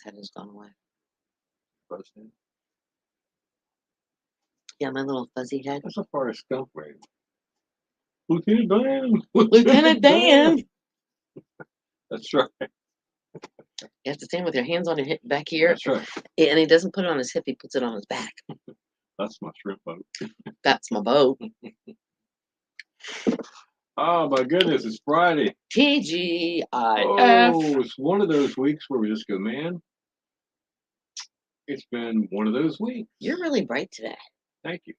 Head has gone away. President. Yeah, my little fuzzy head. That's a Forrest Gump wave. Lieutenant Dan. Lieutenant Dan. That's right. You have to stand with your hands on your hip back here. That's right. And he doesn't put it on his hip, he puts it on his back. That's my shrimp boat. That's my boat. Oh my goodness, it's Friday. TGIF. Oh, it's one of those weeks where we just go, man. It's been one of those weeks. You're really bright today. Thank you.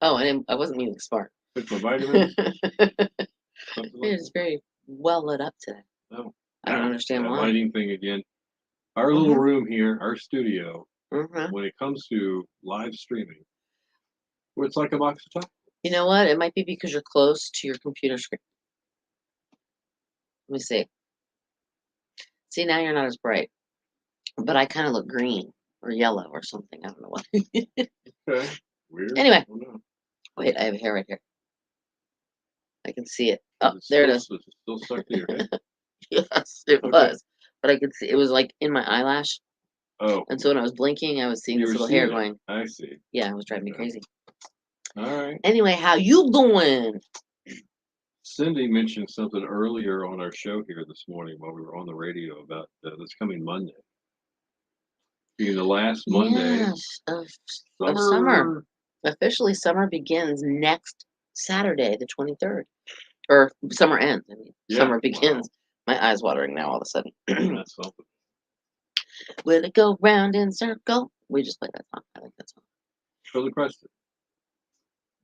Oh, I wasn't meaning smart. Took my vitamins. It's very well lit up today. Oh, I don't understand that why. lighting thing again. Our little room here, our studio, when it comes to live streaming, well, it's like a box of chocolates. You know what? It might be because you're close to your computer screen. Let me see. See, now you're not as bright. But I kind of look green or yellow or something. I don't know what. Okay. Weird. Anyway. Oh, no. Wait, I have hair right here. I can see it. Oh, there it is. Is it still stuck to your head? Yes, it was. But I could see it was like in my eyelash. Oh. And so when I was blinking, I was seeing this little hair going. I see. Yeah, it was driving me crazy. All right. Anyway, how you doing? Cindy mentioned something earlier on our show here this morning while we were on the radio about this coming Monday. Being the last Monday of summer. Officially, summer begins next Saturday, the 23rd. Or summer ends. I mean, summer begins. Wow. My eye's watering now all of a sudden. That's something. Will it go round in circle? We just played that song. I like that song. Billy Preston.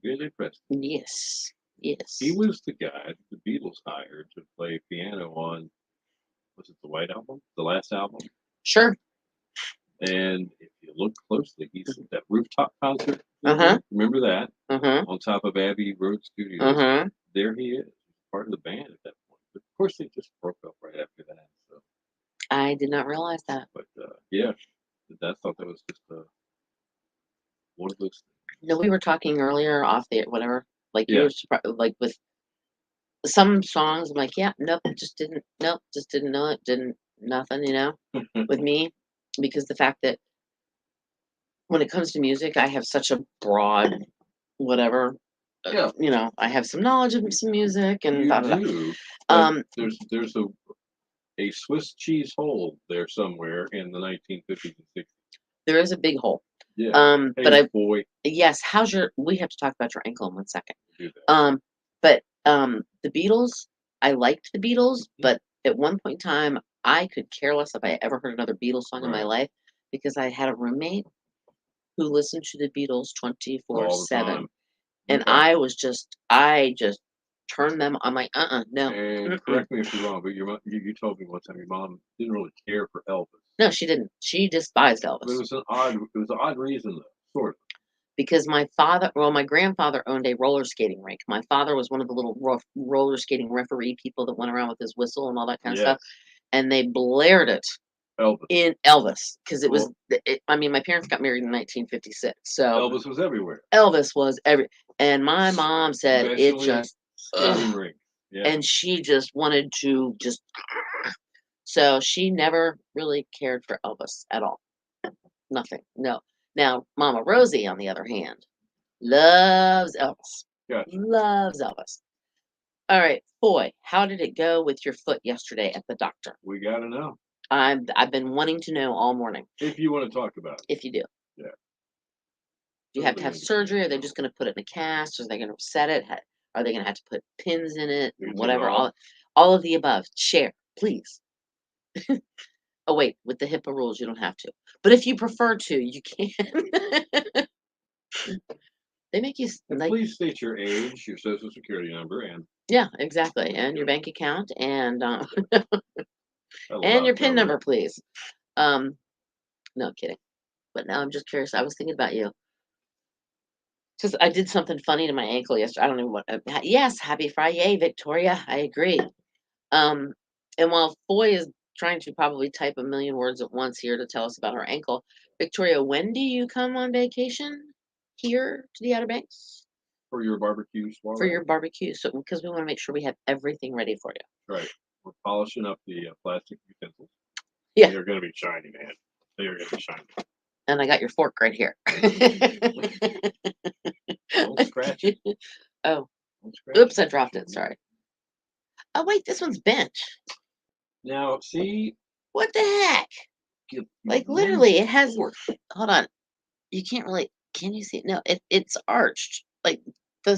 Billy Preston. Yes. Yes. He was the guy the Beatles hired to play piano on, was it the White Album? The last album? Sure. And if you look closely, he's at that rooftop concert. Remember that? On top of Abbey Road Studios. There he is. Part of the band at that point. But of course, they just broke up right after that. So. I did not realize that. But yeah, I thought that was just one of those things. No, we were talking earlier off the whatever. Like you were surprised, like with some songs. I'm like, yeah, nope, just didn't know it, didn't nothing, you know, with me, because the fact that when it comes to music, I have such a broad, whatever. You know, I have some knowledge of some music and there's a Swiss cheese hole there somewhere in the 1950s and 60s. There is a big hole. Yeah. But yes, we have to talk about your ankle in 1 second. But the Beatles, I liked the Beatles, but at one point in time, I could care less if I ever heard another Beatles song in my life, because I had a roommate who listened to the Beatles 24/7. And I just turned them. I'm like, no. And correct me if you're wrong, but you told me one time your mom didn't really care for Elvis. No, she didn't. She despised Elvis. But it was an odd reason, though, sort of. Because my grandfather owned a roller skating rink. My father was one of the little roller skating referee people that went around with his whistle and all that kind of stuff. And they blared it in Elvis, because it was. I mean, my parents got married in 1956, so Elvis was everywhere. And my mom said it just. And she just wanted to just. So she never really cared for Elvis at all. Nothing. No. Now, Mama Rosie, on the other hand, loves Elvis. Gotcha. Loves Elvis. All right, boy, how did it go with your foot yesterday at the doctor? We got to know. I've been wanting to know all morning. If you want to talk about it. If you do. Yeah. Do you have to have surgery? Are they just going to put it in a cast? Are they going to set it? Are they going to have to put pins in it? Whatever. All of the above. Share, please. Oh, wait, with the HIPAA rules, you don't have to. But if you prefer to, you can. They make you. Please state your age, your social security number, and. Yeah, exactly. And your bank account and and your PIN number, please. No kidding. But now I'm just curious. I was thinking about you. Because I did something funny to my ankle yesterday. I don't know what. Yes, happy Friday, Victoria. I agree. And while Foy is trying to probably type a million words at once here to tell us about her ankle, Victoria, when do you come on vacation here to the Outer Banks? For your barbecue, For your barbecue, so because we want to make sure we have everything ready for you. Right. We're polishing up the plastic utensils. Yeah. They're going to be shiny, man. They are going to be shiny. And I got your fork right here. Don't scratch it. Oh, Don't scratch oops, it. I dropped it. Sorry. Oh, wait, this one's bench. Now, see, What the heck? give Like, one literally, it has. fork. Hold on. You can't really. Can you see it? No, it's arched. Like, the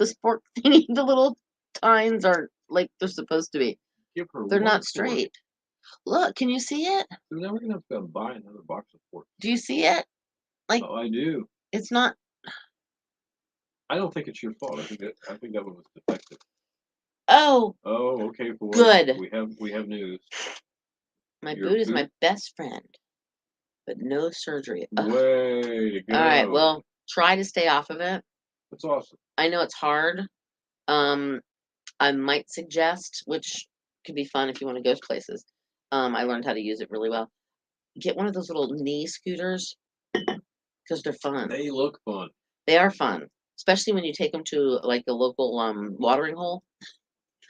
sport thingy, the little tines aren't like they're supposed to be. Give her They're one not fork. straight. Look, can you see it? So now we're going to have to buy another box of forks. Do you see it? Like, Oh, I do. it's not. I don't think it's your fault. I think that one was defective. Oh, Oh, okay. For what? good. We have news. My Your boot is my boot? best friend, but no surgery. Ugh. Way to go. All right, well, try to stay off of it. That's awesome. I know it's hard. I might suggest, which could be fun if you want to go places. I learned how to use it really well. Get one of those little knee scooters because they're fun. They look fun. They are fun, especially when you take them to like a local watering hole,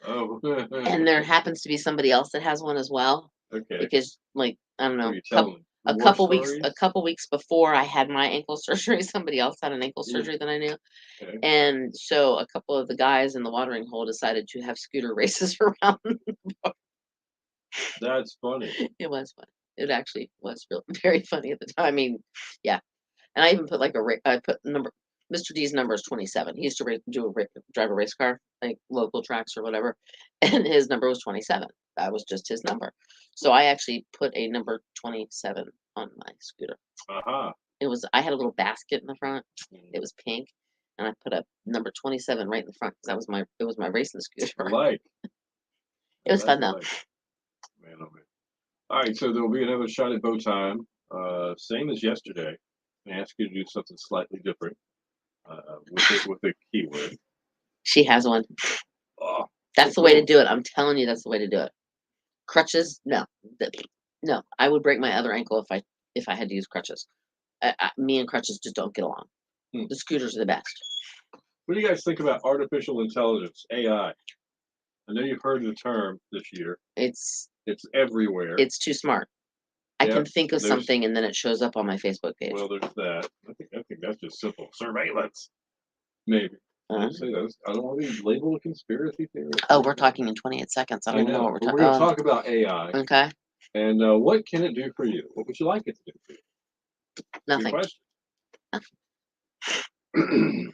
Oh. and there happens to be somebody else that has one as well. Okay. Because, like, I don't What know, are you telling? a War couple stories? weeks before I had my ankle surgery, somebody else had an ankle Yeah. surgery that I knew. Okay. And so a couple of the guys in the watering hole decided to have scooter races around. That's funny. It was fun. It actually was really very funny at the time. I mean, yeah. And I even put like I put Mr. D's number is 27. He used to drive a race car, like local tracks or whatever, and his number was 27. That was just his number. So I actually put a number 27 on my scooter. Aha. I had a little basket in the front. Mhm. It was pink, and I put a number 27 right in the front because it was my racing I scooter. like. It was fun though. Like. Man, oh man. All right, so there'll be another shot at bow time. Same as yesterday. I ask you to do something slightly different with the keyword. She has one. Oh, That's the way to do it. I'm telling you, that's the way to do it. Crutches, no, no. I would break my other ankle if I had to use crutches. Me and crutches just don't get along. Hmm. The scooters are the best. What do you guys think about artificial intelligence, AI? I know you've heard the term this year. It's everywhere. It's too smart. I Yep, can think of there's- something and then it shows up on my Facebook page. Well, there's that. I think that's just simple surveillance. Maybe. I say those. I don't want to be labeled a conspiracy theorist. Oh, we're talking in 28 seconds. I don't even know what we're But talking we're going to about. talk about AI. Okay, And what can it do for you? What would you like it to do for you? Good nothing. question. Mhm.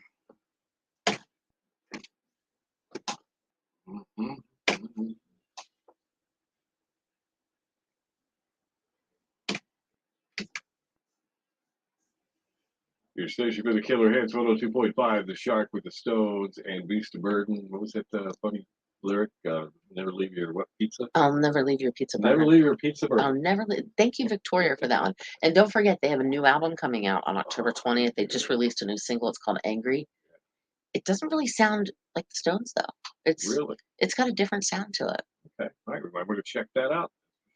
Your station for the Killer Hits 102.5, The Shark with the Stones, and Beast of Burden. What was that funny lyric? Never leave your what pizza? I'll never leave your pizza burger. Never leave your pizza burger. I'll never leave. Thank you, Victoria, for that one. And don't forget, they have a new album coming out on October 20th. They just released a new single. It's called Angry. It doesn't really sound like the Stones, though. Really? It's got a different sound to it. Okay. All right, remember to check that out.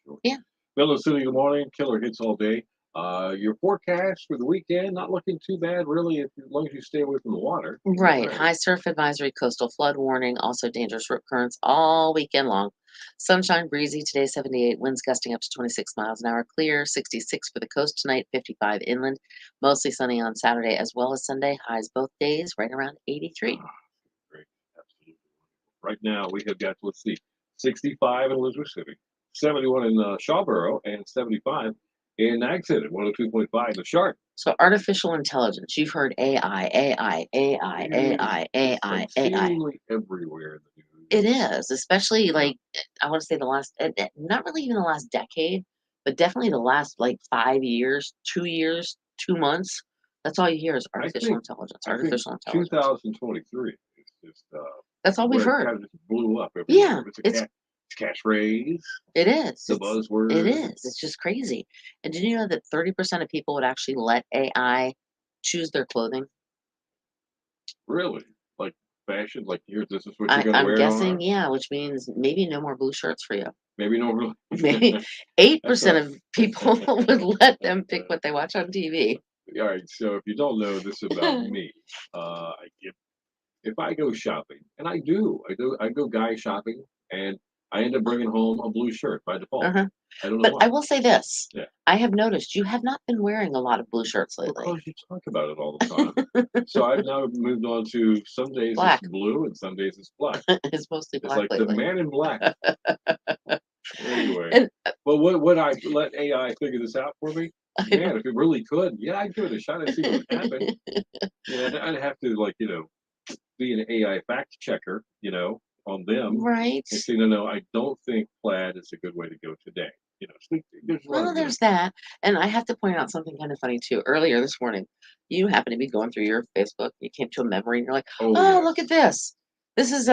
Sure. Yeah. Mellow City, good morning. Killer Hits all day. Your forecast for the weekend, not looking too bad, really, as long as you stay away from the water. Right. High surf advisory, coastal flood warning, also dangerous rip currents all weekend long. Sunshine, breezy, today 78, winds gusting up to 26 miles an hour, clear, 66 for the coast tonight, 55 inland, mostly sunny on Saturday as well as Sunday, highs both days, right around 83. Great. Absolutely. Right now, we have got, let's see, 65 in Elizabeth City, 71 in Shawboro, and 75 in Nags Head at 102.5 The Shark. So artificial intelligence, you've heard AI, AI, AI, AI, AI, AI. Seemingly everywhere in the news. It is, especially like I want to say the last, not really even the last decade, but definitely the last like 5 years, 2 years, 2 months. That's all you hear is artificial intelligence. Artificial intelligence. 2023 is just. That's all we've heard. Kind of just blew up. Yeah, it's catchphrase. It is. The buzzword. It is. It's just crazy. And did you know that 30% of people would actually let AI choose their clothing? Really? Like fashion? Like here, this is what you're gonna I'm wear. guessing, yeah, which means maybe no more blue shirts for you. Maybe no. Maybe 8% of people would let them pick what they watch on TV. All right. So if you don't know this about me, if I go shopping, and I go guy shopping, and I end up bringing home a blue shirt by default. Uh-huh. I don't know But why. I will say this. Yeah. I have noticed you have not been wearing a lot of blue shirts lately. Because you talk about it all the time. So I've now moved on to some days Black. it's blue and some days it's black. It's mostly It's black like the lately. man in black. Anyway, And but would I let AI figure this out for me? Man, if it really could, yeah, I'd give it a shot and see what would happen. I'd have to be an AI fact checker, on them right. and say, no, I don't think plaid is a good way to go today. So there's a lot Well, of there's really that. And I have to point out something kind of funny too. Earlier this morning, you happened to be going through your Facebook. You came to a memory and you're like, oh oh, yes. look at this. This is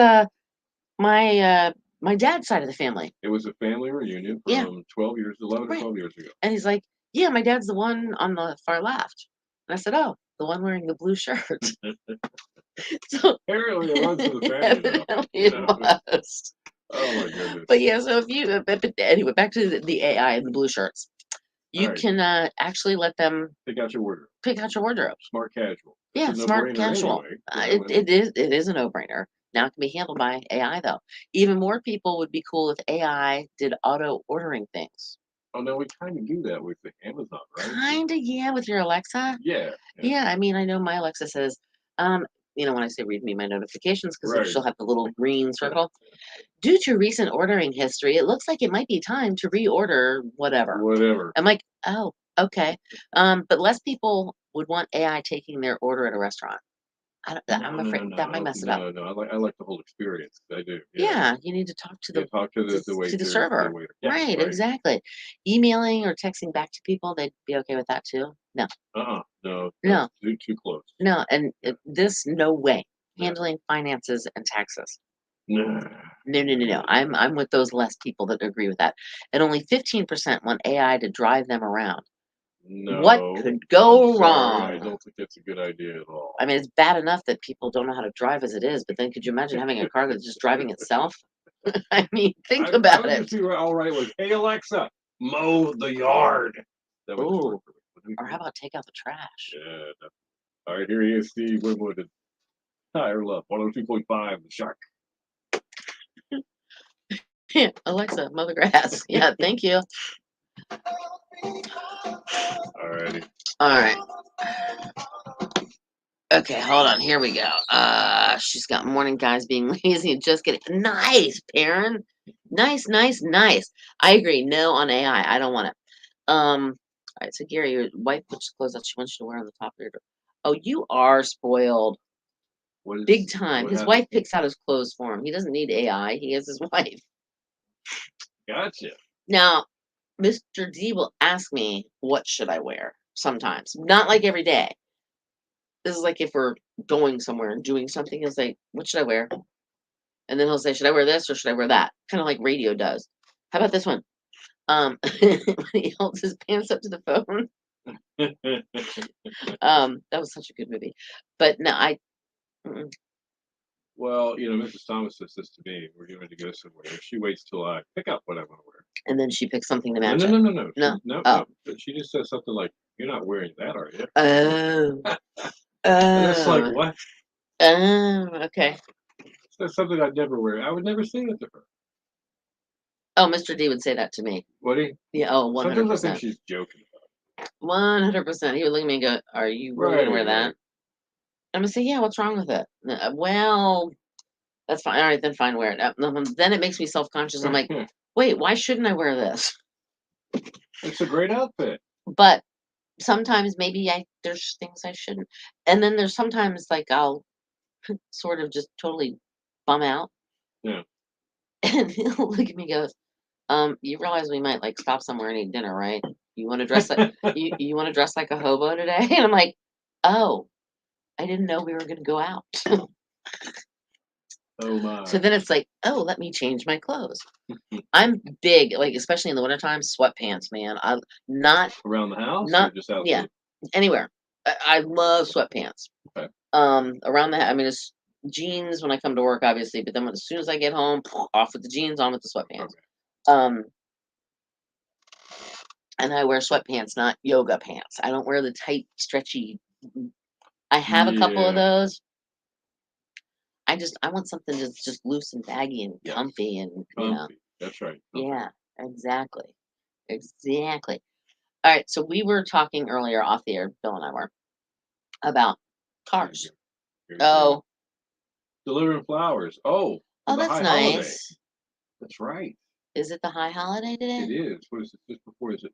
my dad's side of the family. It was a family reunion Yeah. from 11 or Right. 12 years ago. And he's like, yeah, my dad's the one on the far left. And I said, oh, the one wearing the blue shirt. So Apparently it runs in the family now. evidently it was. Oh my goodness. But yeah, so if you, but anyway, back to the AI and the blue shirts. You All right. can actually let them Pick out your wardrobe. pick out your wardrobe. Smart casual. Yeah, It's a smart no-brainer casual. anyway. It is a no-brainer. Now it can be handled by AI though. Even more people would be cool if AI did auto ordering things. Oh no, we kind of do that with the Amazon, right? Kinda, yeah, with your Alexa. Yeah. Yeah, I mean, I know my Alexa says, when I say read me my notifications, because Right. she'll have the little green circle. Due to recent ordering history, it looks like it might be time to reorder whatever. Whatever. I'm like, oh, okay. But less people would want AI taking their order at a restaurant. I'm afraid that might mess it up. No. I like the whole experience. I do. Yeah, you need to talk to Yeah, the talk to the waiter. to the server. waiter. Yeah, Right, exactly. Emailing or texting back to people, they'd be okay with that too. No, No. no, Too close. no, and this no way. No. Handling finances and taxes. Nah. No. I'm with those less people that agree with that. And only 15% want AI to drive them around. No. What could go I'm sorry, wrong? I don't think that's a good idea at all. I mean, it's bad enough that people don't know how to drive as it is, but then could you imagine having a car that's just driving itself? I mean, think I about would it. just be all right with, hey Alexa, mow the yard. That would just Ooh, work for me. or how about take out the trash? Yeah. All right, here he is, Steve Winwood at Tire Love, 102.5, The Shark. Yeah, Alexa, mow the grass. Yeah, thank you. All righty. All right. Okay, hold on. Here we go. She's got morning guys being lazy and just getting nice, Perrin. Nice. I agree. No on AI. I don't want it. All right, so Gary, your wife puts clothes that she wants you to wear on the top of your door. Oh, you are spoiled. Big time. His wife picks out his clothes for him. He doesn't need AI. He has his wife. Gotcha. Now, Mr. D will ask me, what should I wear? Sometimes. Not like every day. This is like if we're going somewhere and doing something, he'll say, what should I wear? And then he'll say, should I wear this or should I wear that? Kind of like radio does. How about this one? When he holds his pants up to the phone. That was such a good movie. But no, Well, Mrs. Thomas says this to me. We're going to go somewhere. She waits till I pick up what I want to wear. and then she picks something to match No. it. No. No? No. But she just says something like, "You're not wearing that, are you?" Oh. And it's like, Oh. what? Oh, okay. That's something I'd never wear. I would never say it to her. Oh, Mr. D would say that to me. Would he? Yeah, oh, Sometimes I 100%. think she's joking about it. 100%. He would look at me and go, are you really going to wear that? Right. I'm going to say, yeah, what's wrong with it? Well, that's fine. All right, then fine, wear it. Then it makes me self-conscious. I'm like, wait, why shouldn't I wear this? It's a great outfit. But sometimes maybe there's things I shouldn't. And then there's sometimes like I'll sort of just totally bum out. Yeah. And he'll look at me and goes, you realize we might like stop somewhere and eat dinner, right? You want to dress like you want to dress like a hobo today? And I'm like, oh, I didn't know we were going to go out. Oh my. So then it's like, oh, let me change my clothes. I'm big, like especially in the wintertime, sweatpants, man. I'm not around the house, not or just out. Yeah, anywhere. I love sweatpants. Okay. Around the I mean, it's jeans when I come to work, obviously, but then as soon as I get home, off with the jeans, on with the sweatpants. Okay. And I wear sweatpants, not yoga pants. I don't wear the tight, stretchy. I have a couple of those. I want something that's just loose and baggy and comfy and Comfy. That's right. Yeah, exactly. Exactly. All right, so we were talking earlier off the air, Bill and I were, about Here you cars. go. Here you go. Oh, Delivering flowers. Oh, for oh, the that's high holiday. nice. That's right. Is it the high holiday today? It is. What is it? Just before? Is it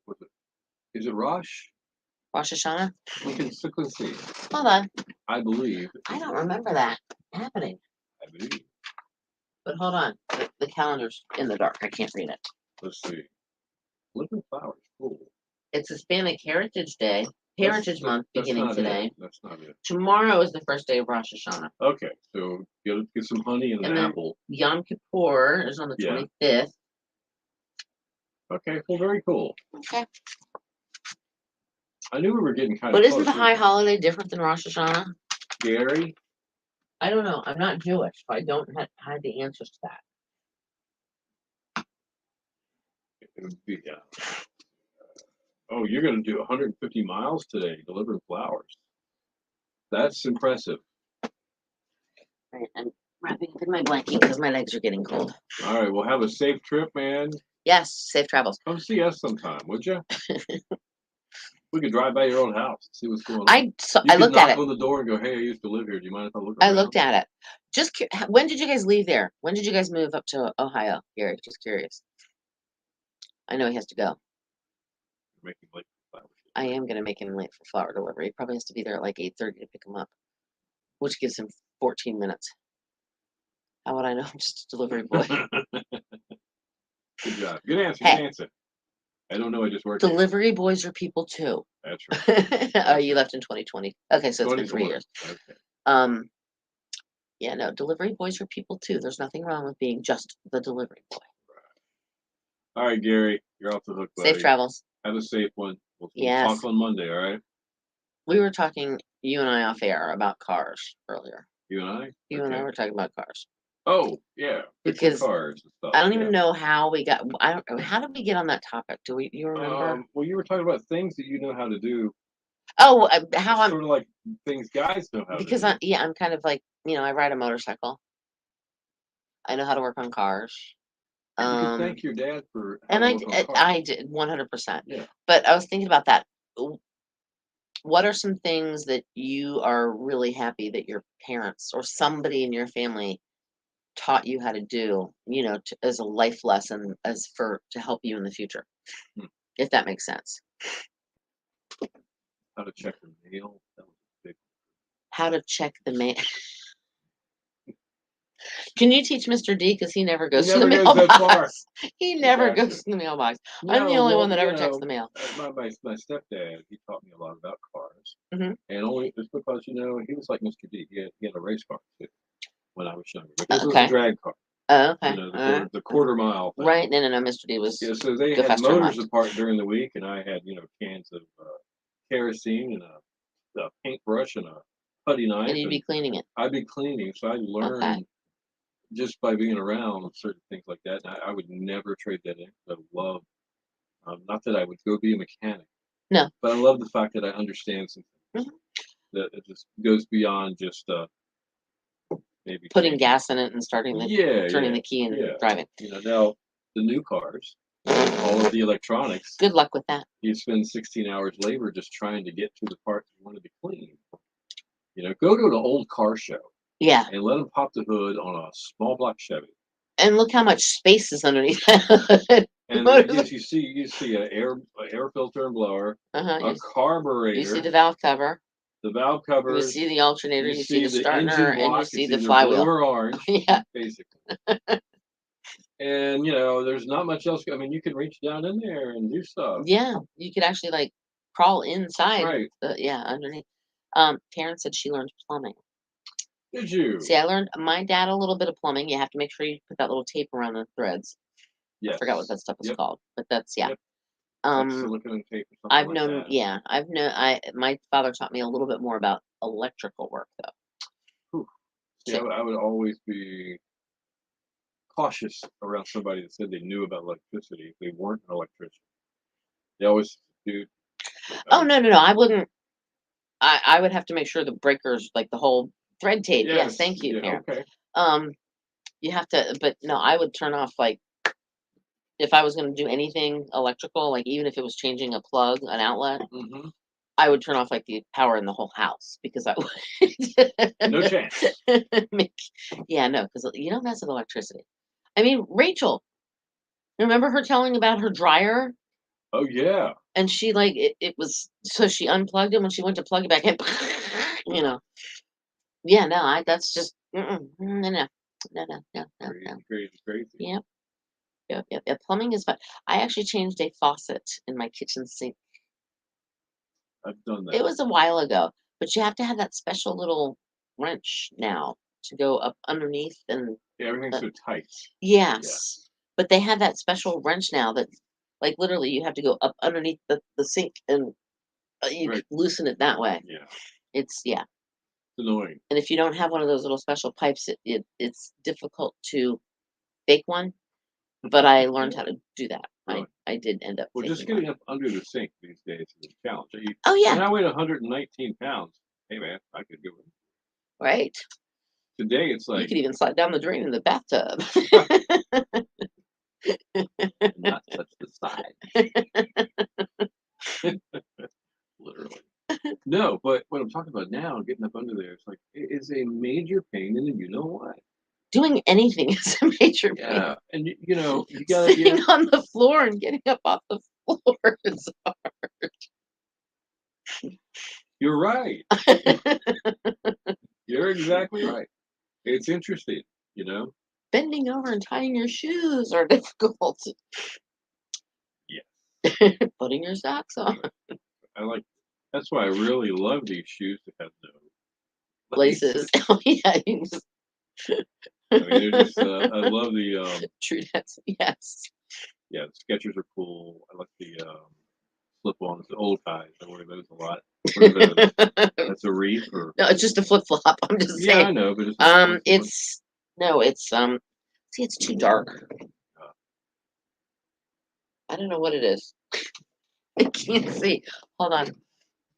Rosh? Rosh Hashanah? Let's see. Hold on. I believe. I don't remember that happening. I believe. But hold on. The calendar's in the dark. I can't read it. Let's see. Delivering flowers. Cool. It's Hispanic Heritage Day, Heritage Month That's beginning not today. it. That's not it. Tomorrow is the first day of Rosh Hashanah. Okay, so get some honey and And an then apple. Yom Kippur is on the Yeah. 25th. Okay, well, very cool. Okay. I knew we were getting kind But of isn't close. the high holiday different than Rosh Hashanah? Gary? I don't know. I'm not Jewish, so I don't have the answers to that. It would be, oh, you're going to do 150 miles today delivering flowers. That's impressive. Right, I'm wrapping up in my blanket because my legs are getting cold. All right, well, have a safe trip, man. Yes, safe travels. Come see us sometime, would you? We could drive by your old house, see what's going on. I looked at it. Knock on the door and go, "Hey, I used to live here. Do you mind if I look I around?" looked at it. Just when did you guys leave there? When did you guys move up to Ohio, Gary? Just curious. I know he has to go. Making late for flowers. I am gonna make him late for flower delivery. He probably has to be there at like 8:30 to pick him up, which gives him 14 minutes. How would I know? I'm just a delivery boy. Good job. Good answer. Hey. Good answer. I don't know. I just worked. Delivery boys are people too. That's right. Oh, you left in 2020. Okay, so it's been 3 years. Okay. Yeah, no, delivery boys are people too. There's nothing wrong with being just the delivery boy. All right, Gary, you're off the hook, buddy. Safe travels. Have a safe one. We'll Yes. talk on Monday, all right? We were talking, you and I off air, about cars earlier. You and I? You and I were talking about cars. Oh, yeah. Because cars and stuff. I don't even know how we got. How did we get on that topic? Do you remember? Well, you were talking about things that you know how to do. Oh, how I'm sort of like things guys know how because to do. I'm kind of like, I ride a motorcycle. I know how to work on cars. You can thank your dad for. And I did 100%. Yeah. But I was thinking about that. What are some things that you are really happy that your parents or somebody in your family taught you how to do, as a life lesson, to help you in the future, if that makes sense? How to check the mail. That was big. How to check the mail. Can you teach Mr. D? Because he never goes to the mailbox. He never goes to the mailbox. I'm the only one that ever checks the mail. My stepdad, he taught me a lot about cars. Mm-hmm. And only just because, he was like Mr. D. He had a race car too when I was younger. But this was a drag car. Oh, okay. The quarter mile thing. Right. No. Mr. D was. Yeah, so they had motors apart during the week, and I had, cans of kerosene and a paintbrush and a putty knife. And you'd be cleaning it. I'd be cleaning. So I learned just by being around certain things like that. And I would never trade that in. I love, not that I would go be a mechanic. No. But I love the fact that I understand something. Mm-hmm. That it just goes beyond just maybe putting gas in it and turning the key and driving. Now the new cars, all of the electronics. Good luck with that. You spend 16 hours labor just trying to get to the parts you want to be clean. Go to an old car show. Yeah. And let them pop the hood on a small block Chevy. And look how much space is underneath that. And you see an air filter and blower, a carburetor. You see the valve cover. The valve cover. You see the alternator. You see the starter, and you see the flywheel. Blue or orange. Yeah. Basically. And there's not much else. I mean, you can reach down in there and do stuff. Yeah, you could actually crawl inside. Right. Underneath. Karen said she learned plumbing. Did you? See, I learned my dad a little bit of plumbing. You have to make sure you put that little tape around the threads. Yes. I forgot what that stuff was called, but that's Yep. Silicone tape or something I've known. That. Yeah, I've known. My father taught me a little bit more about electrical work, though. Yeah, I would always be cautious around somebody that said they knew about electricity if they weren't an electrician. They always do. Oh no! I wouldn't. I would have to make sure the breakers, the whole thread tape. Yes, thank you, Karen. Okay. You have to, but no, I would turn off if I was going to do anything electrical, like even if it was changing a plug, an outlet, Mm-hmm. I would turn off like the power in the whole house because I would. No chance. Yeah, no, because you don't mess with electricity. I mean, Rachel, remember her telling about her dryer? Oh yeah. And she like it was so she unplugged it when she went to plug it back in. You know, yeah, no, that's just no. Crazy. Yep, yep. Plumbing is fun. I actually changed a faucet in my kitchen sink. I've done It that. was a while ago, but you have to have that special little wrench now to go up underneath and Yeah, everything's so tight. yes. But they have that special wrench now that like literally you have to go up underneath the sink and you Right. can loosen it that way. Yeah. It's It's annoying. and if you don't have one of those little special pipes, it's difficult to fake one. But I learned how to do that. Really? I did end up Well, just faking one. getting up under the sink these days is a challenge. Oh When yeah, I weighed 119 pounds, hey man, I could do it. right. Today it's You like could even slide down the drain in the bathtub. not touch the side. Literally. No, but what I'm talking about now, getting up under there, it's like it is a major pain in the you know what. Doing anything is a major pain. Yeah, and you know you gotta. Sitting on the floor and getting up off the floor is You're right. You're exactly right. It's interesting, you know. bending over and tying your shoes are difficult. Yeah, Putting your socks on. I like. That's why I really love these shoes that have no Laces. Oh yeah, you just I mean, they're just. I love the. true that's yes. Yeah, the Skechers are cool. I like the slip-ons, the old ties. I wear those a lot. What are those? That's a reef or? No, it's just a flip flop. I'm just Yeah, I saying. know, but it's not a funky one. It's no, it's see it's too dark. Uh, I don't know what it is. I can't see. Hold on.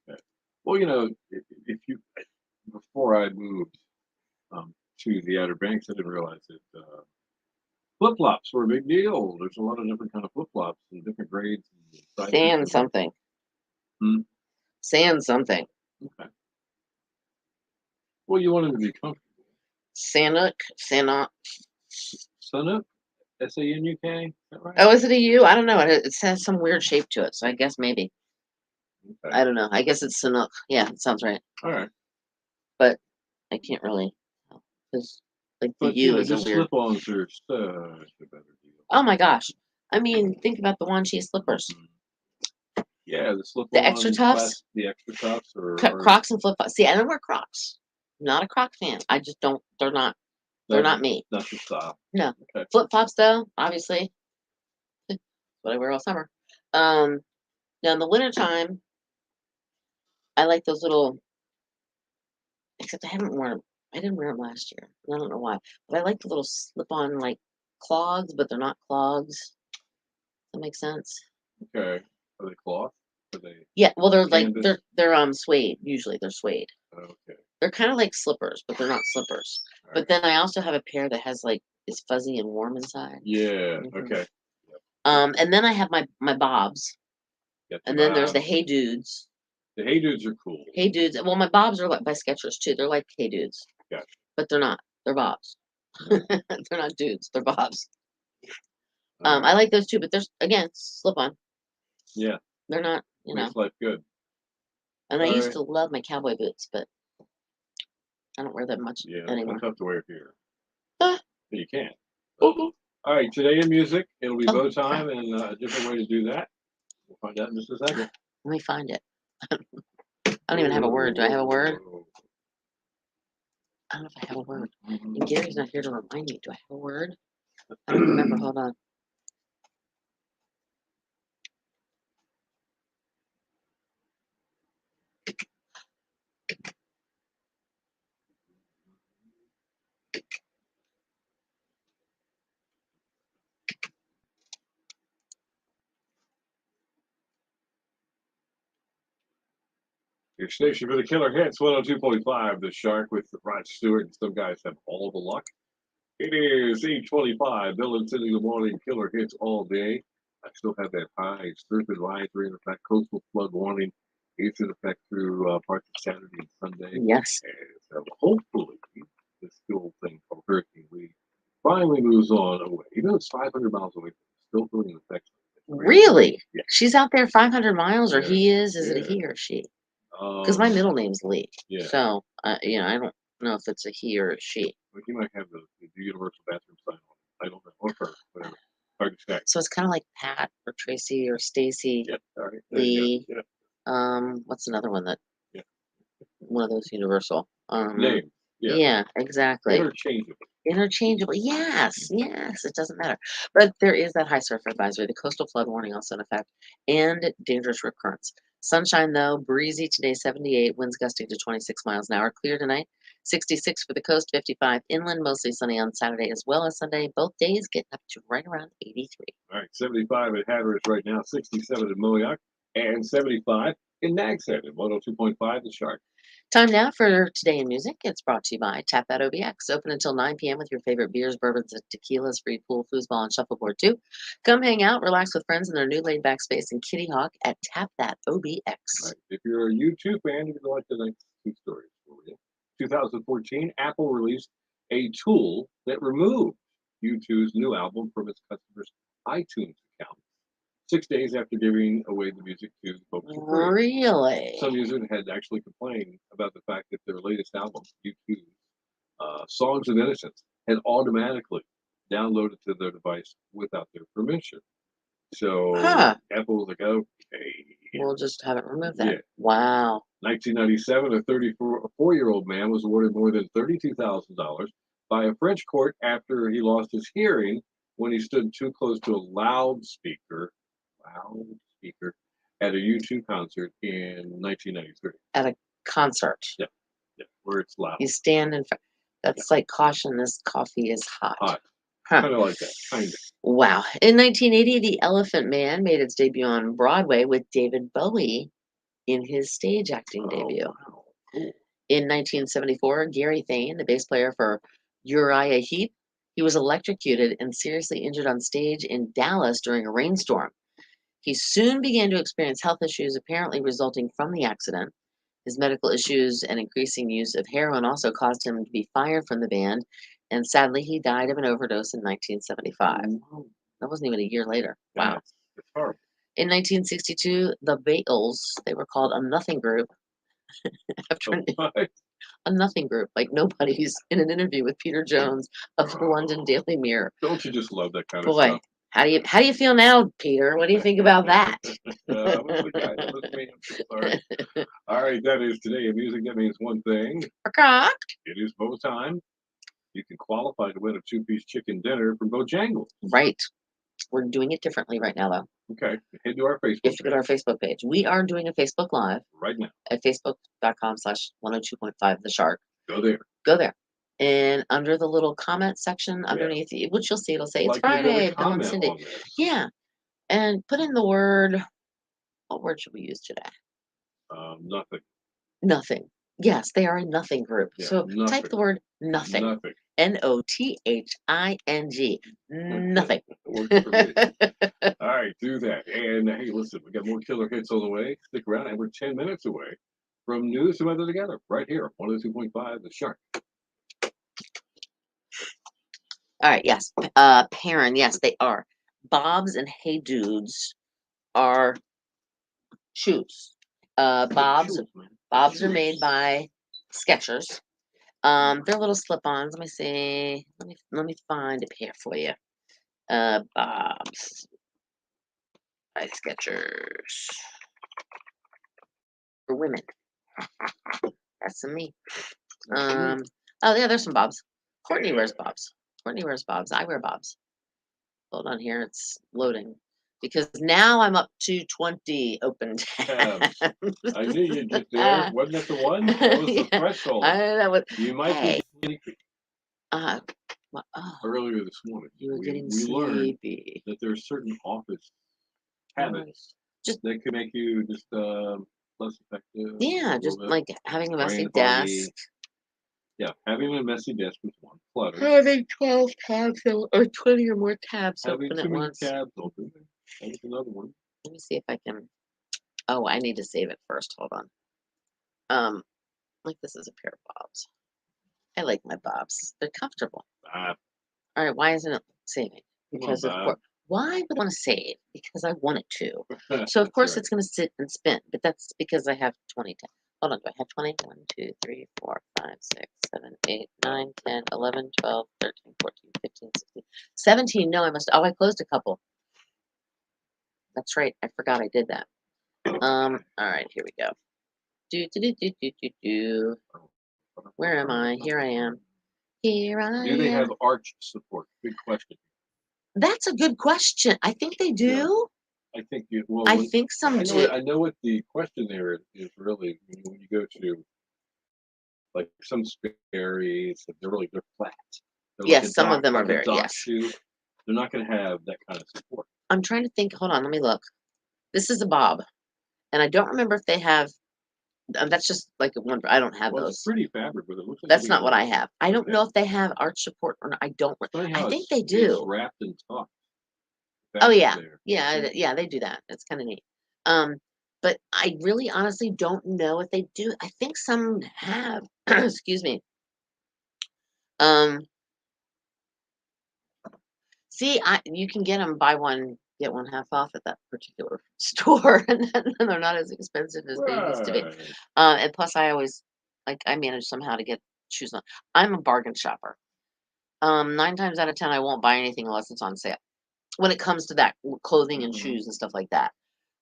okay. Well, you know, if you before I moved to the Outer Banks, I didn't realize that flip-flops were a big deal. There's a lot of different kind of flip-flops and different grades and sizes. Sand something. Hmm? Sand something. Okay. Well, you want them to be comfortable. Sanuk. Sanuk. Sanuk? S-A-N-U-K? Is that right? Oh, is it a U? I don't know. It has some weird shape to it, so I guess maybe. Okay. I don't know. I guess it's Sanuk. Yeah, it sounds right. All right. But I can't really because like the But you U know, is a just weird. slip-ons are such a better deal. Oh my gosh. I mean, think about the Wanchi slippers. Yeah, the slip-on, The extra toughs, the extra toughs, Crocs and flip flops. See, I don't wear Crocs. I'm not a Croc fan. I just don't. They're not. They're not me. Not your style. No. Okay. Flip flops though, obviously. What I wear all summer. Now in the wintertime, I like those little. Except I haven't worn 'em. I didn't wear them last year. I don't know why, but I like the little slip-on like clogs, but they're not clogs. That makes sense. Okay. Are they cloth? Are they Yeah, well, they're like canvas? they're suede. Usually they're suede. Okay. They're kind of like slippers, but they're not slippers. All But right. then I also have a pair that has like is fuzzy and warm inside. Yeah. Mhm. Okay. And then I have my bobs, Got and the then there's the Bobs. Hey Dudes. The Hey Dudes are cool. Hey Dudes. Well, my bobs are like by Skechers too. They're like Hey Dudes, Gotcha. but they're not. They're bobs. No. They're not dudes. They're bobs. I like those too, but there's again slip on. Yeah. They're not, you know. Makes life good. And I All used right. to love my cowboy boots, but I don't wear them much Yeah, it's anymore. tough to wear here. Ah. But you can. Mhm. All right, today in music, it'll be Oh, bow crap. time and a different way to do that. We'll find out in just a second. Let me find it. I don't even have a word. Do I have a word? I don't know if I have a word. And Gary's not here to remind me. Do I have a word? I don't remember. Hold on. Your station for the killer hits 102.5, The Shark with Rod Stewart, and some guys have all the luck. It is 8:25. Bill and Cindy, the morning killer hits all day. I still have that high surf advisory in effect. Coastal flood warning is in effect through parts of Saturday and Sunday. Yes. And so hopefully this still thing called Hurricane Lee finally moves on away. Even though it's 500 miles away, it's still feeling the effects. Really? Yeah. She's out there 500 miles, or Yeah. he is? Is it a Yeah. he or she? Because my middle name's Lee. Yeah. So, you know, I don't know if it's a he or a she. But he might have the universal bathroom sign on it. I don't know. Or her, whatever. Hard to say. So it's kind of like Pat or Tracy or Stacy, Yeah. All right. Lee. Yeah. What's another one that? Yeah. One of those universal. Name. Yeah. Yeah, exactly. Interchangeable. Interchangeable. Yes, yes, it doesn't matter. But there is that high surf advisory, the coastal flood warning also in effect, and dangerous rip currents. Sunshine though, breezy today, 78, winds gusting to 26 miles an hour. Clear tonight, 66 for the coast, 55 inland, mostly sunny on Saturday as well as Sunday. Both days getting up to right around 83. All right, 75 at Hatteras right now, 67 in Moayak, and 75 in Nags Head at 102.5 The Shark. Time now for Today in Music. It's brought to you by Tap That OBX. Open until 9 p.m. with your favorite beers, bourbons, and tequilas, free pool, foosball, and shuffleboard too. Come hang out, relax with friends in their new laid back space in Kitty Hawk at Tap That OBX. Right. If you're a YouTube fan, you're going to like the next two stories for you. 2014, Apple released a tool that removed U2's new album from its customers' iTunes account 6 days after giving away the music to folks for free. Really? Some users had actually complained about the fact that their latest album, U2's Songs of Innocence, had automatically downloaded to their device without their permission. So Apple was like, okay. We'll just have it removed then. Yeah. Wow. 1997, a 34-year-old man was awarded more than $32,000 by a French court after he lost his hearing when he stood too close to a loudspeaker at a U2 concert in 1993. At a concert. Yeah, where it's loud. You stand in front. That's like caution, this coffee is hot. Hot. Huh. Kind of like that. Kind of. Wow. In 1980, The Elephant Man made its debut on Broadway with David Bowie in his stage acting debut. Wow. Cool. In 1974, Gary Thane, the bass player for Uriah Heep, he was electrocuted and seriously injured on stage in Dallas during a rainstorm. He soon began to experience health issues, apparently resulting from the accident. His medical issues and increasing use of heroin also caused him to be fired from the band, and sadly, he died of an overdose in 1975. That wasn't even a year later. Wow. Yeah, it's horrible. In 1962, the Beatles, they were called a nothing group. After a nothing group, like nobody's, in an interview with Peter Jones of the London Daily Mirror. Don't you just love that kind of stuff? How do you feel now, Peter? What do you think about that? All right, that is Today in Music. That means one thing. It is Bo time. You can qualify to win a two-piece chicken dinner from Bojangles. Right. We're doing it differently right now, though. Okay. Head to our Facebook page. Go to our Facebook page. We are doing a Facebook Live right now at facebook.com/102.5 The Shark. Go there. And under the little comment section underneath, which you'll see, it'll say, it's Friday, Bill and Cindy. Yeah. And put in the word, what word should we use today? Nothing. Nothing. Yes, they are a nothing group. Yeah, so nothing. type the word nothing. Nothing. NOTHING. Nothing. Works for me. All right, do that. And hey, listen, we got more killer hits on the way. Stick around, and we're 10 minutes away from News and Weather Together right here, 102.5 The Shark. All right, yes. Perrin, yes, they are. Bob's and Hey Dudes are shoes. Bob's are made by Skechers. They're little slip-ons. Let me see. Let me find a pair for you. Bob's by Skechers for women. That's me. Oh yeah, there's some Bobs. Courtney wears Bobs. I wear Bobs. Hold on here, it's loading. Because now I'm up to 20 open tabs. I knew you'd get there. Wasn't that the one? That was the threshold. You might be earlier this morning. You were getting sleepy. That there's certain office habits that can make you just less effective. Yeah, just like having a messy desk. Yeah, having a messy desk with one clutter. Having 12 tabs or 20 or more tabs Having open too at many once. tabs open. That was another one. Let me see if I can. Oh, I need to save it first. Hold on. Like this is a pair of bobs. I like my bobs. They're comfortable. Ah, All right, why isn't it saving? come on, Because of Bob. course. Why would I want to save? Because I want it to. So of That's course right. it's going to sit and spin, but that's because I have 20 tabs. Hold on, do I have 20? 1, 2, 3, 4, 5, 6, 7, 8, 9, 10, 11, 12, 13, 14, 15, 16, 17. No, I must. Oh, I closed a couple. That's right. I forgot I did that. All right, here we go. Do. Where am I? Here I am. Here I Do they am. have arch support? Big question. That's a good question. I think they do. I think you. Well, I think some do. I know what the question there is really when you go to like some Sperry's, they're flat. They're like Yes, a some of dock, them are like a very. dock Yes. shoe. They're not going to have that kind of support. I'm trying to think. Hold on, let me look. This is a bob, and I don't remember if they have. That's just like a one. I don't have Well, it's those. pretty fabric, but it looks like That's they not got what a- I have. I don't okay. know if they have arch support or not. I don't. Funny I how think they It's do. wrapped in tuck. Oh Fabric yeah, there. yeah. They do that. It's kind of neat. But I really honestly don't know if they do. I think some have. Excuse me. Um, See, you can get them buy one get one half off at that particular store, and then they're not as expensive as they used to be. Right. And plus, I always I manage somehow to get shoes on. I'm a bargain shopper. 9 times out of 10, I won't buy anything unless it's on sale. When it comes to that clothing and Mhm. shoes and stuff like that.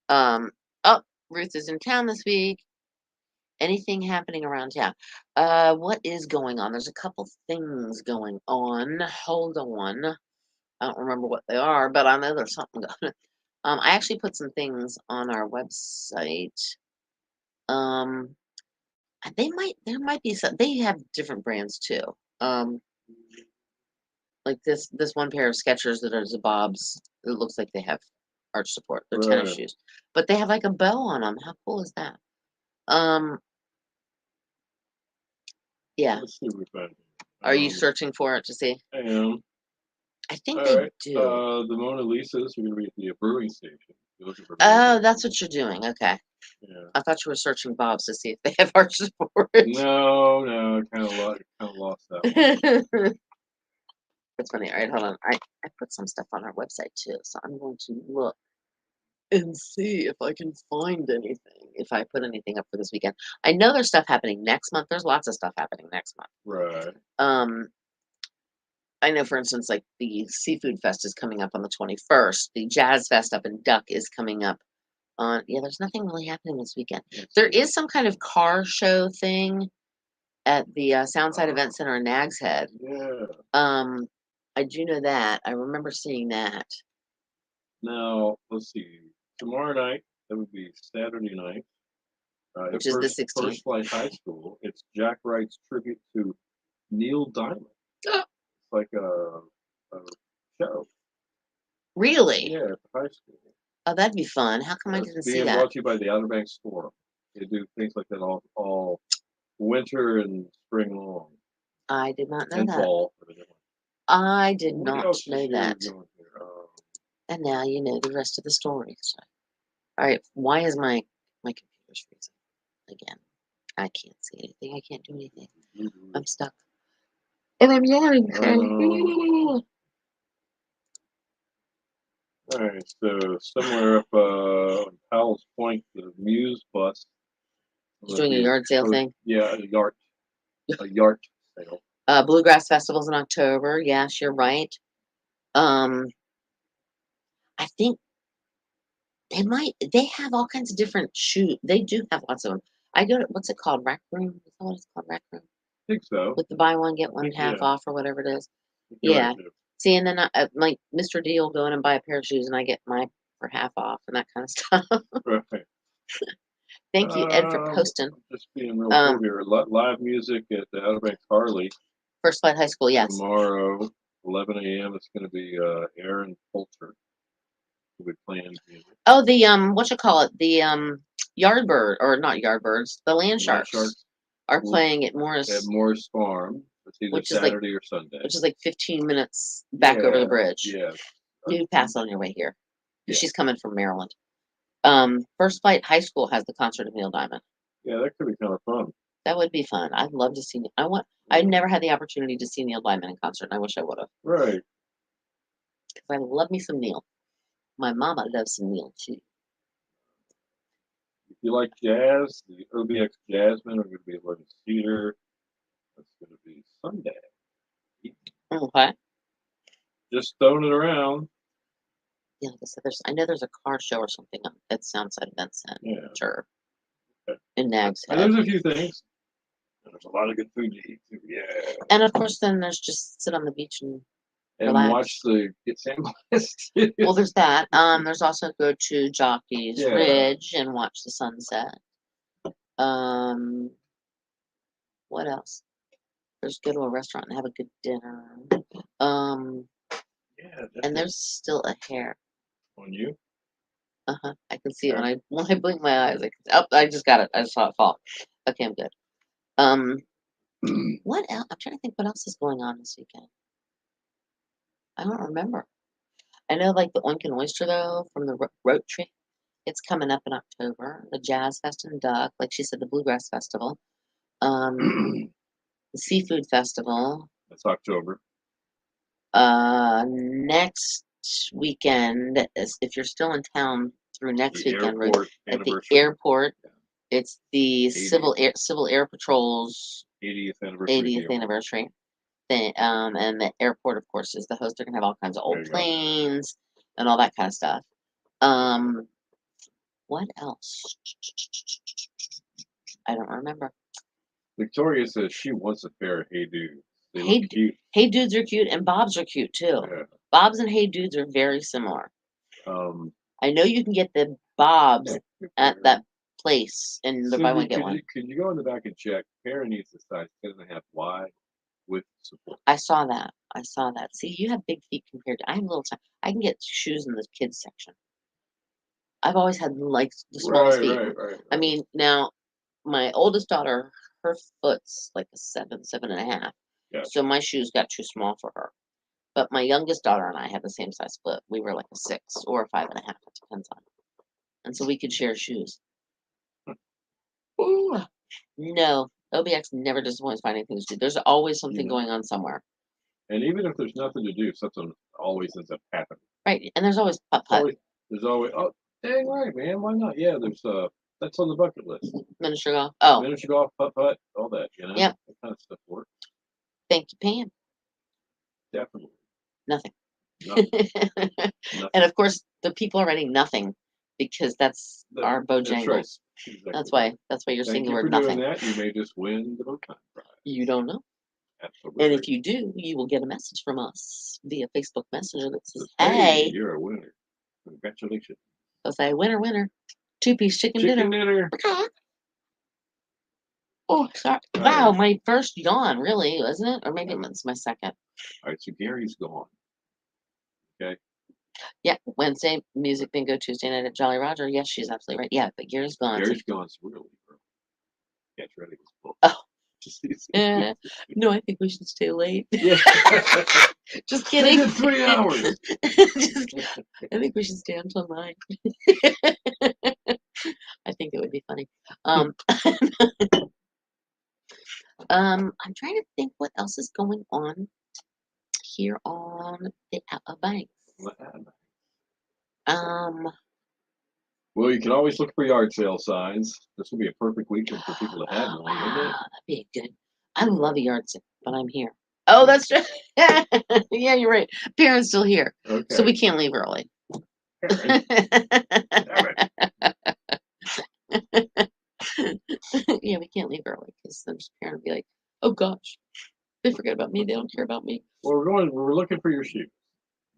Oh, Ruth is in town this week. Anything happening around town? What is going on? There's a couple things going on. Hold on. I don't remember what they are, but I know there's something going. I actually put some things on our website. Um, there might be some. They have different brands too. Um, like this one pair of Skechers that are Zabobs. It looks like they have arch support. They're tennis Right. shoes, but they have like a bow on them. How cool is that? Um, yeah. Let's see what we find. Are you searching for it to see? I am. I think All they right. do. The Mona Lisas are going to be at the brewing station. You're looking for Oh, maybe- that's what you're doing. Okay. Yeah. I thought you were searching Bob's to see if they have arch support. No, kind of lost that one. That's funny. All right, hold on. I put some stuff on our website too, so I'm going to look and see if I can find anything. If I put anything up for this weekend, I know there's stuff happening next month. There's lots of stuff happening next month. Right. I know, for instance, like the Seafood Fest is coming up on the 21st. The Jazz Fest up in Duck is coming up on. Yeah, there's nothing really happening this weekend. There is some kind of car show thing at the Soundside Event Center in Nags Head. Yeah. I do know that. I remember seeing that. Now, let's see. Tomorrow night, that would be Saturday night. Which is the 16th. First Flight High School. It's Jack Wright's tribute to Neil Diamond. Oh. It's like a show. Really? Yeah, at the high school. Oh, that'd be fun. How come I didn't see Being that? brought to you by the Outer Banks Forum. They do things like that all winter and spring long. I did not know And that. fall. I did What not else know is that. here going here? And now you know the rest of the story. So, all right, why is my computer's freezing again? I can't see anything. I can't do anything. I'm stuck. And I'm yelling. All right, so somewhere up on Powell's Point, the Muse bus. He's doing a yard sale thing? Yeah, a yard sale. Bluegrass Festival's in October. Yes, you're right. I think they have all kinds of different shoes. They do have lots of them. I go to, what's it called? Rec Room? Is that what it's called? Rec Room? I think so. With the buy one, get one half off or whatever it is. Yeah. Right. See, and then like Mr. D will go in and buy a pair of shoes and I get mine for half off and that kind of stuff. Right. Thank you, Ed, for posting. Just being real cool here. Live music at the Outer Banks Harley. First Flight High School, yes. Tomorrow, 11 a.m. It's going to be Aaron Poulter. Who would play music. Oh, the Yardbird, or not Yardbirds, the Land Sharks. are playing at Morris, Morris Farm. It's either which is like Saturday or Sunday. which is like 15 minutes back over the bridge. Yeah. You'd pass on your way here. Yeah. She's coming from Maryland. First Flight High School has the concert of Neil Diamond. Yeah, that could be kind of fun. That would be fun. I'd love to see. I never had the opportunity to see Neil Diamond in concert, and I wish I would have. Right. Because I love me some Neil. My mama loves some Neil too. If you like jazz, the OBX Jazzmen are going to be at Logan Cedar. That's going to be Sunday. Okay. Just throwing it around. Yeah, like I said, I know there's a car show or something at Soundside Event Center. Okay. In Nags Head. And there's a few things. There's a lot of good food to eat too. Yeah. And of course, then there's just sit on the beach and relax. Watch the Get Sandblasted. Well, there's that. There's also go to Jockey's Ridge and watch the sunset. What else? There's go to a restaurant and have a good dinner. And there's still a hair on you. I can see it when I blink my eyes. I just got it. I just saw it fall. Okay, I'm good. What else? I'm trying to think what else is going on this weekend. I don't remember. I know like the Oink and Oyster though from the Rotary. It's coming up in October. The Jazz Fest in Duck, like she said, the Bluegrass Festival. The Seafood Festival. That's October. Next weekend, if you're still in town through next weekend, at the airport, it's the Civil Air Patrol's 80th anniversary. And the airport, of course, is the host. They're gonna have all kinds of old planes and all that kind of stuff. What else? I don't remember. Victoria says she wants a pair of Hey Dudes. Hey Dudes are cute, and Bobs are cute too. Yeah. Bobs and Hey Dudes are very similar. I know you can get the Bobs at that place, and the buy one get one. Could you go in the back and check? Pair needs a size 10.5 wide with support. I saw that. See, you have big feet compared to I have little time. I can get shoes in the kids section. I've always had like the smallest feet. Right. I mean, now my oldest daughter, her foot's like a 7.5. Yeah. So my shoes got too small for her. But my youngest daughter and I had the same size foot. We were like a 6 or a 5.5. It depends on. And so we could share shoes. Ooh, no, OBX never disappoints finding things to do. There's always something going on somewhere. And even if there's nothing to do, something always ends up happening. Right, and there's always putt-putt. There's always, oh, dang right, man, why not? Yeah, there's that's on the bucket list. Miniature golf. Oh. Miniature golf, putt-putt, all that, you know? Yep. That kind of stuff works. Thank you, Pam. Definitely. Nothing. And of course, the people are writing nothing because that's our Bojangles. That's, right. Exactly. That's why you're seeing the word nothing. That, you may just win the Bowtime Prize. You don't know. Absolutely. And if you do, you will get a message from us via Facebook Messenger that says, "Hey, you're a winner. Congratulations." They'll say, "Winner, 2-piece chicken dinner." Oh, sorry. Wow, my first yawn, really, wasn't it? Or maybe it's my second. All right, so Gary's gone. Okay. Yeah, Wednesday, music bingo, Tuesday night at Jolly Roger. Yes, she's absolutely right. Yeah, but Gary's gone. Gary's gone really early. Get ready. Oh. No, I think we should stay late. Yeah. Just kidding. 3 hours. I think we should stay until 9. I think it would be funny. I'm trying to think what else is going on here on the Banks. Well, you can always look for yard sale signs. This will be a perfect weekend for people to have one, wouldn't it? That'd be good. I love a yard sale, but I'm here. Oh, that's true. Yeah, you're right. Parents still here, so we can't leave early. Yeah, we can't leave early because then the parent will be like, "Oh gosh, they forget about me. They don't care about me." Well, we're looking for your shoes.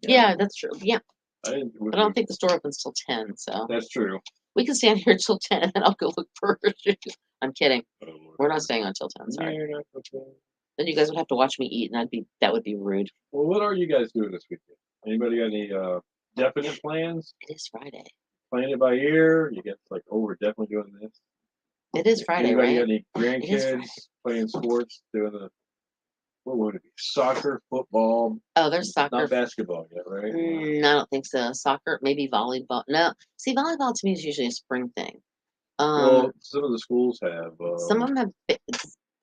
Yeah, that's true. Yeah. I don't think the store opens till 10, so. That's true. We can stand here till 10 and I'll go look for her shoes. I'm kidding. We're not staying until 10, sorry. Yeah, you're not okay. Then you guys would have to watch me eat and that would be rude. Well, what are you guys doing this weekend? Anybody got any definite plans? It is Friday. Playing it by ear? You get like, oh, we're definitely doing this? It is Friday, Anybody got right? any It is grandkids playing sports, doing what would it be? Soccer, football, Oh, there's soccer. not basketball yet, right? No, I don't think so. Soccer, maybe volleyball. No, see, volleyball to me is usually a spring thing. Well, some of the schools have. Some of them have,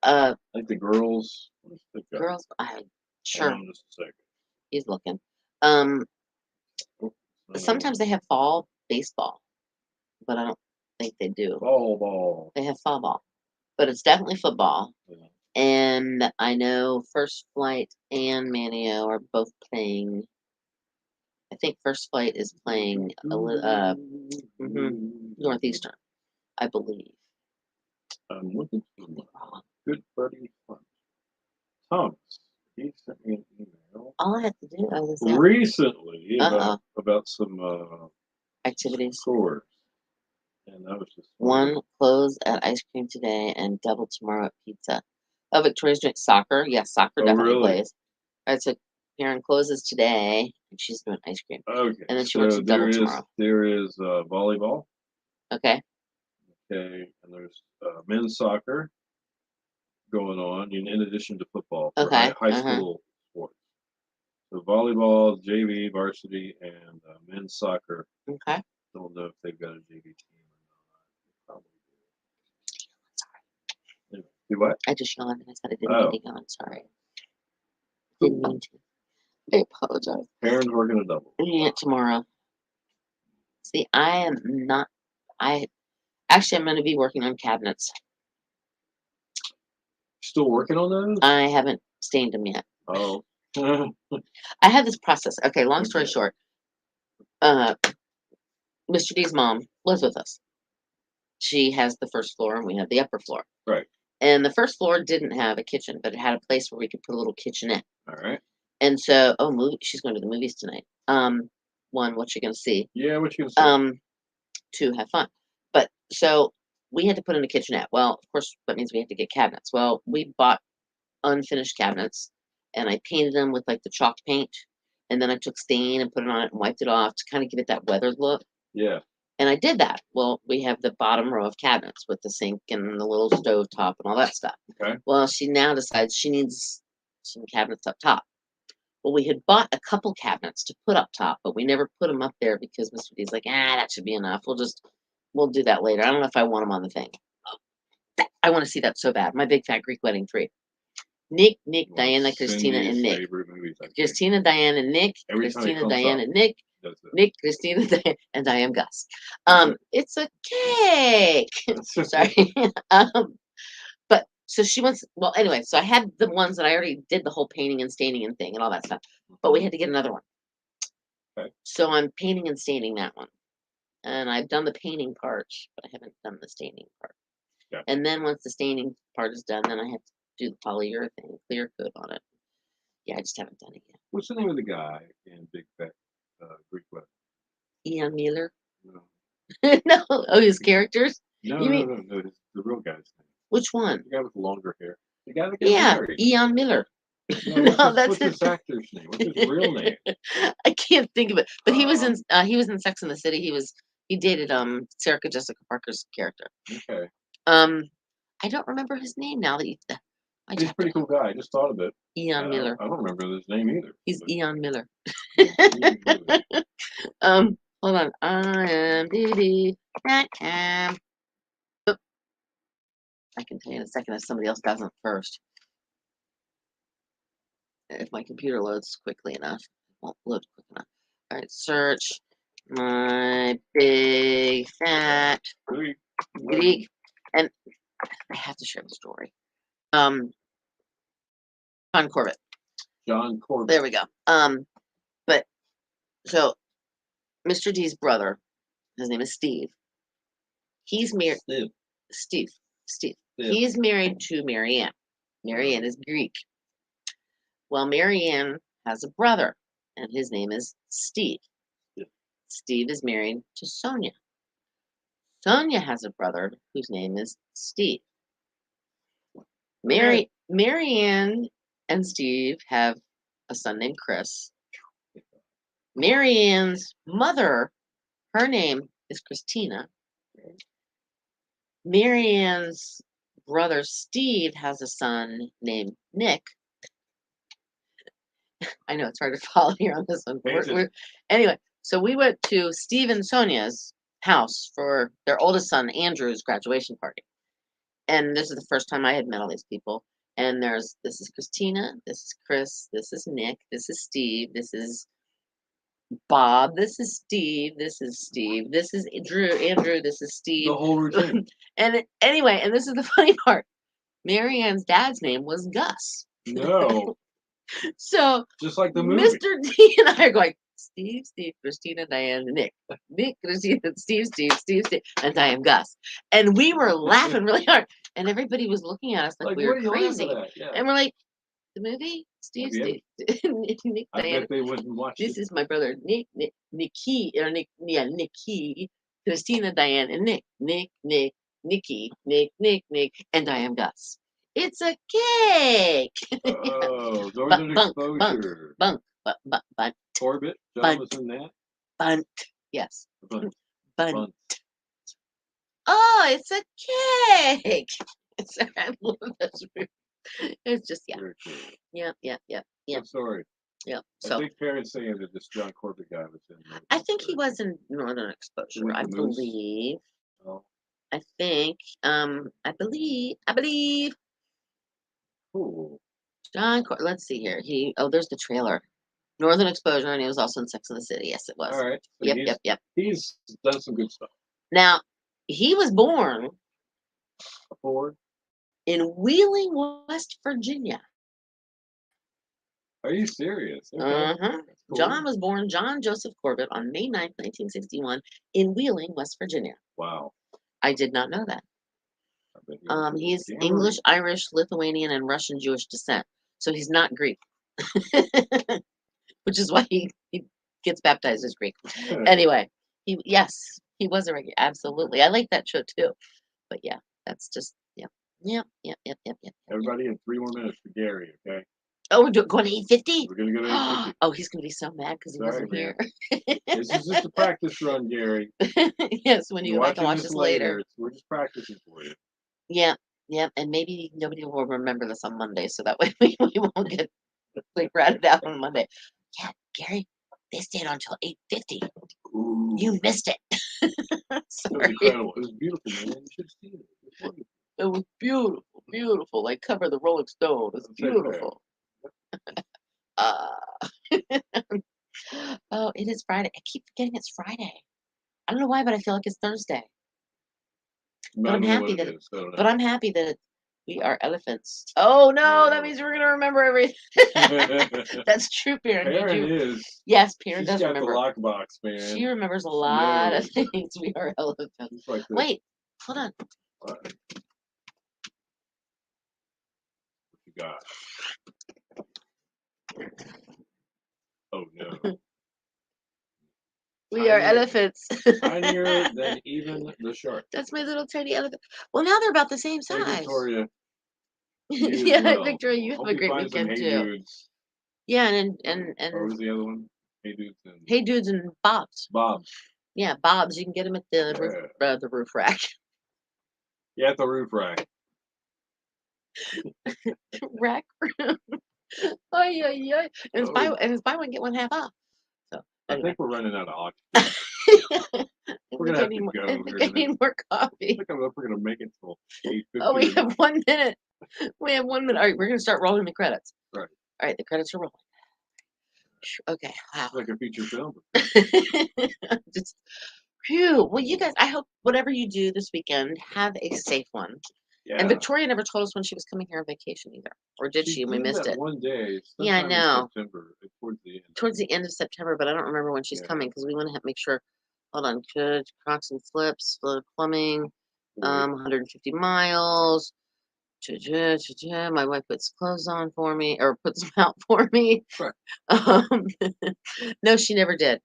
I think the girls. Let's pick up. girls. Hang Sure, on just a second. he's looking. Oh, Sometimes they have fall baseball, but I don't think they do. ball. They have fall ball, but it's definitely football. Yeah. And I know First Flight and Manio are both playing. I think First Flight is playing Northeastern, I believe. I'm looking for my good buddy Thomas. He sent me an email All I have to do is recently about some activities. scores, and I was just One close at ice cream today and double tomorrow at pizza. Oh, Victoria's doing soccer. Yes, soccer definitely really? plays. All right, so Karen closes today and she's doing ice cream. Okay. And then she works a double tomorrow. There is volleyball. Okay. Okay, and there's men's soccer going on in addition to football for Okay. high school sports. So volleyball, JV, varsity, and men's soccer. Okay. Don't know if they've got a JV team or not. Probably do. Anyway, do what? I just yawned and I said I didn't mean to yawn. Sorry. Didn't mean to. I apologize. Karen's working a double. Yeah, tomorrow. See, I am not. I'm going to be working on cabinets. Still working on those? I haven't stained them yet. Oh. I had this process. Okay, long story short. Mr. D's mom lives with us. She has the first floor and we have the upper floor. Right. And the first floor didn't have a kitchen, but it had a place where we could put a little kitchenette. All right. And so, she's going to the movies tonight. One, what you gonna see? Yeah, what you gonna see? Two, have fun. But so we had to put in a kitchenette. Well, of course, that means we had to get cabinets. Well, we bought unfinished cabinets, and I painted them with like the chalk paint, and then I took stain and put it on it and wiped it off to kind of give it that weathered look. Yeah. And I did that. Well, we have the bottom row of cabinets with the sink and the little stove top and all that stuff. Okay. Well, she now decides she needs some cabinets up top. Well, we had bought a couple cabinets to put up top, but we never put them up there because Mr. D's like, that should be enough. We'll do that later. I don't know if I want them on the thing. I want to see that so bad. My Big Fat Greek Wedding 3. Nick, Diana, Christina, and Nick. Christina, Diane, and Nick. Christina, Diane, and Nick. Nick, Christina, Diane, and I am Gus. It's a cake. Sorry. But so she wants. Well, anyway, so I had the ones that I already did the whole painting and staining and thing and all that stuff. But we had to get another one. Okay. So I'm painting and staining that one, and I've done the painting part, but I haven't done the staining part. Yeah. And then once the staining part is done, then I have to do the polyurethane clear coat on it. Yeah, I just haven't done it yet. What's the name of the guy in Big Fat Greek Wedding? Ian Miller? No. No. Oh, his characters? No, You mean- no. The real guy's name. Which one? The guy with the longer hair. The guy that got married. Ian Miller. No, that's what's his actor's name? What's his real name? I can't think of it. But he was in Sex and the City. He dated Sarah Jessica Parker's character. Okay. I don't remember his name now that He's a pretty cool guy. I just thought of it. Ian Miller. I don't remember his name either. He's Ian Miller. Ian Miller. Hold on. IMDb.com. I can tell you in a second if somebody else doesn't first. If my computer loads quickly enough. It won't load quick enough. All right, search my Big Fat Greek. And I have to share the story. John Corbett. John Corbett. There we go. But so Mr. D's brother, his name is Steve. He's married. Steve. He's married to Marianne. Marianne is Greek. Well, Marianne has a brother, and his name is Steve. Yeah. Steve is married to Sonia. Sonia has a brother whose name is Steve. Marianne and Steve have a son named Chris. Marianne's mother, her name is Christina. Marianne's brother Steve has a son named Nick. I know it's hard to follow here on this one. Anyway, so we went to Steve and Sonia's house for their oldest son Andrew's graduation party, and this is the first time I had met all these people. And this is Christina, this is Chris, this is Nick, this is Steve, this is Bob, this is Steve, this is Steve, this is Andrew, this is Steve. The whole routine. And anyway, and this is the funny part. Marianne's dad's name was Gus. No. So just like the movie. Mr. D and I are going, Steve, Christina, Diane, Nick, Christina, Steve, and Diane, Gus. And we were laughing really hard. And everybody was looking at us like we were crazy. Yeah. And we're like, the movie? Steve, Nick, I Diane. bet they wouldn't watch This is my brother, Nikki, Christina, Diane, and Nikki, and Diane, Gus. It's a cake. Oh, Northern Exposure. Bunk. Corbett, John was in that. Bunt. Yes. Bunt. Oh, it's a cake. I love this movie. It's just Very cool. Yeah. I'm sorry. Yeah. I So think parents saying that this John Corbett guy was in. I think he was in Northern Exposure. I believe. Oh. I think. I believe. Cool. Let's see here. There's the trailer. Northern Exposure, and he was also in Sex and the City. Yes, it was. All right. So Yep. He's done some good stuff. Now, he was born in Wheeling, West Virginia. Are you serious? Okay. Uh-huh. Cool. John was born John Joseph Corbett on May 9th, 1961, in Wheeling, West Virginia. Wow. I did not know that. He's English, Irish, Lithuanian, and Russian Jewish descent. So he's not Greek. Which is why he gets baptized as Greek. Anyway, he was a regular. Absolutely. I like that show too. But yeah, that's just, Yep. Everybody in 3 more minutes for Gary, okay? Oh, we're going to 8:50? We're going to go to 8:50. Oh, he's going to be so mad because he wasn't here. This is just a practice run, Gary. Yes, when you go back and watch this later. We're just practicing for you. Yeah, and maybe nobody will remember this on Monday, so that way we won't get ratted out on Monday. Yeah, Gary, they stayed on until 8:50. Ooh. You missed it. It was incredible. It was beautiful, man. You should have seen it. It was beautiful. Like cover the Rolling Stone. It's beautiful. Oh, it is Friday. I keep forgetting it's Friday. I don't know why, but I feel like it's Thursday. But I'm happy that we are elephants. Oh no, that means we're gonna remember everything. That's true, Perrin. Yes, Perrin does remember. The lockbox, man. She remembers a lot of things. We are elephants. Like wait, hold on. What you got? Oh no. We are elephants. Tinier than even the shark. That's my little tiny elephant. Well, now they're about the same size. Hey, Victoria. Yeah, Victoria, you have a great weekend too. Dudes. Yeah, and what was the other one? Hey Dudes and Bob's. Bob's. Yeah, Bob's. You can get them at the roof rack. Yeah, at the roof rack. Rack room. And it's buy one get one half off. So anyway. I think we're running out of oxygen. We're gonna have to go. I need more coffee. I think we're gonna make it till 8:50. Oh, we have 1 minute. We have 1 minute. All right, we're gonna start rolling the credits. Right. All right, the credits are rolling. Okay. Wow. It's like a feature film. Just, phew. Well, you guys, I hope whatever you do this weekend, have a safe one. Yeah. And Victoria never told us when she was coming here on vacation either. Or did she? We missed it. One day. Yeah, I know. September, towards the end. Towards the end of September, but I don't remember when she's coming because we want to make sure. Hold on. Crocs and flips, plumbing, 150 miles. My wife puts clothes on for me, or puts them out for me. Right. No, she never did.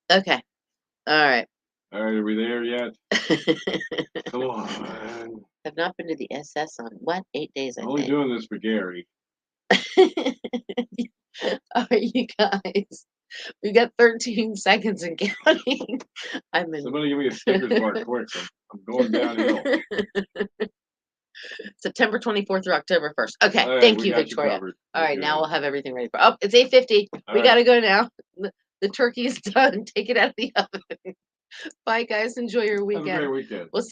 Okay. All right. Are we there yet? Come on. I've not been to the SS on 8 days? I only think. Doing this for Gary. All right, you guys. We got 13 seconds and counting. Somebody give me a Snickers bar quick. I'm going downhill. September 24th through October 1st. Okay, All right, thank we you, got Victoria. covered. All We're right, now good. we'll have everything ready for. Oh, it's 8:50. All We right. gotta go now. The turkey is done. Take it out of the oven. Bye, guys. Enjoy your Have a weekend. great weekend. We'll see.